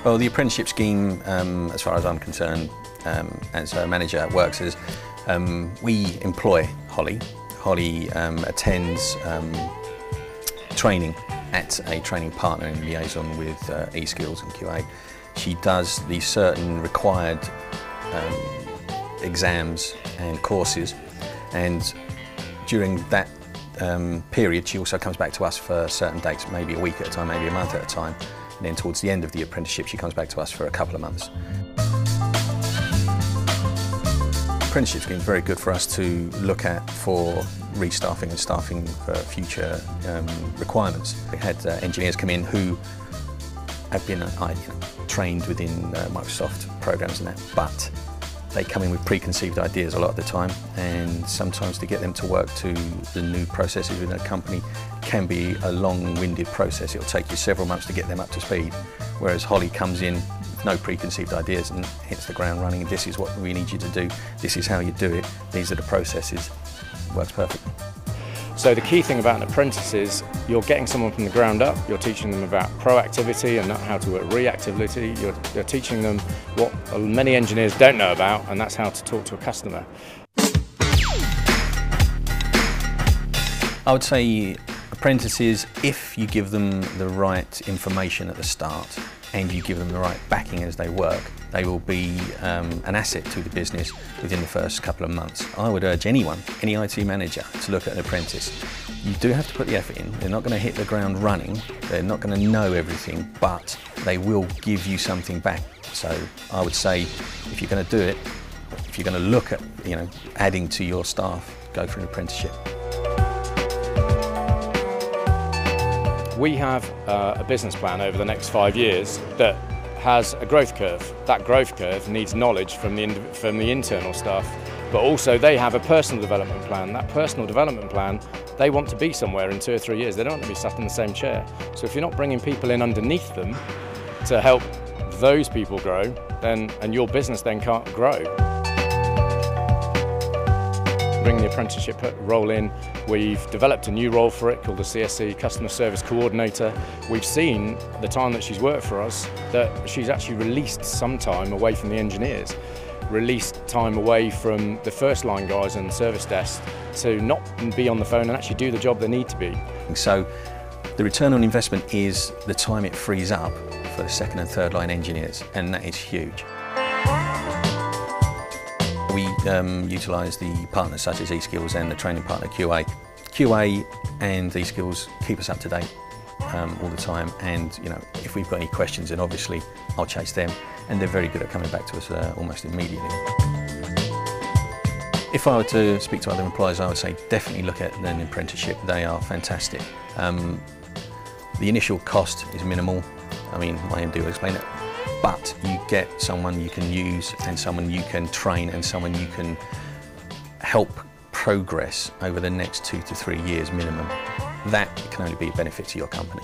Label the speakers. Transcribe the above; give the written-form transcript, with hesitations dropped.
Speaker 1: Well, the apprenticeship scheme, as far as I'm concerned, as a manager, works as we employ Holly. Holly attends training at a training partner in liaison with eSkills and QA. She does the certain required exams and courses, and during that period she also comes back to us for certain dates, maybe a week at a time, maybe a month at a time. And then towards the end of the apprenticeship, she comes back to us for a couple of months. Apprenticeship scheme is very good for us to look at for restaffing and staffing for future requirements. We had engineers come in who have been trained within Microsoft programs and that, but they come in with preconceived ideas a lot of the time, and sometimes to get them to work to the new processes within a company can be a long-winded process. It'll take you several months to get them up to speed, whereas Holly comes in with no preconceived ideas and hits the ground running. This is what we need you to do, this is how you do it, these are the processes. It works perfectly.
Speaker 2: So the key thing about an apprentice is you're getting someone from the ground up, you're teaching them about proactivity and not how to work reactivity, you're teaching them what many engineers don't know about, and that's how to talk to a customer.
Speaker 1: I would say apprentices, if you give them the right information at the start and you give them the right backing as they work, they will be an asset to the business within the first couple of months. I would urge anyone, any IT manager, to look at an apprentice. You do have to put the effort in. They're not going to hit the ground running, they're not going to know everything, but they will give you something back. So I would say, if you're going to do it, if you're going to look at adding to your staff, go for an apprenticeship.
Speaker 2: We have a business plan over the next 5 years that has a growth curve. That growth curve needs knowledge from the internal staff, but also they have a personal development plan. That personal development plan, they want to be somewhere in 2 or 3 years. They don't want to be sat in the same chair. So if you're not bringing people in underneath them to help those people grow, and your business then can't grow. Bring the apprenticeship role in. We've developed a new role for it called the CSC, Customer Service Coordinator. We've seen the time that she's worked for us that she's actually released some time away from the engineers, released time away from the first line guys and service desk to not be on the phone and actually do the job they need to be.
Speaker 1: So the return on investment is the time it frees up for the second and third line engineers, and that is huge. We utilise the partners such as eSkills and the training partner QA. QA and eSkills keep us up to date all the time, and if we've got any questions, then obviously I'll chase them, and they're very good at coming back to us almost immediately. If I were to speak to other employers, I would say definitely look at an apprenticeship. They are fantastic. The initial cost is minimal. I mean, my MD will explain it. But you get someone you can use, and someone you can train, and someone you can help progress over the next 2 to 3 years minimum. That can only be a benefit to your company.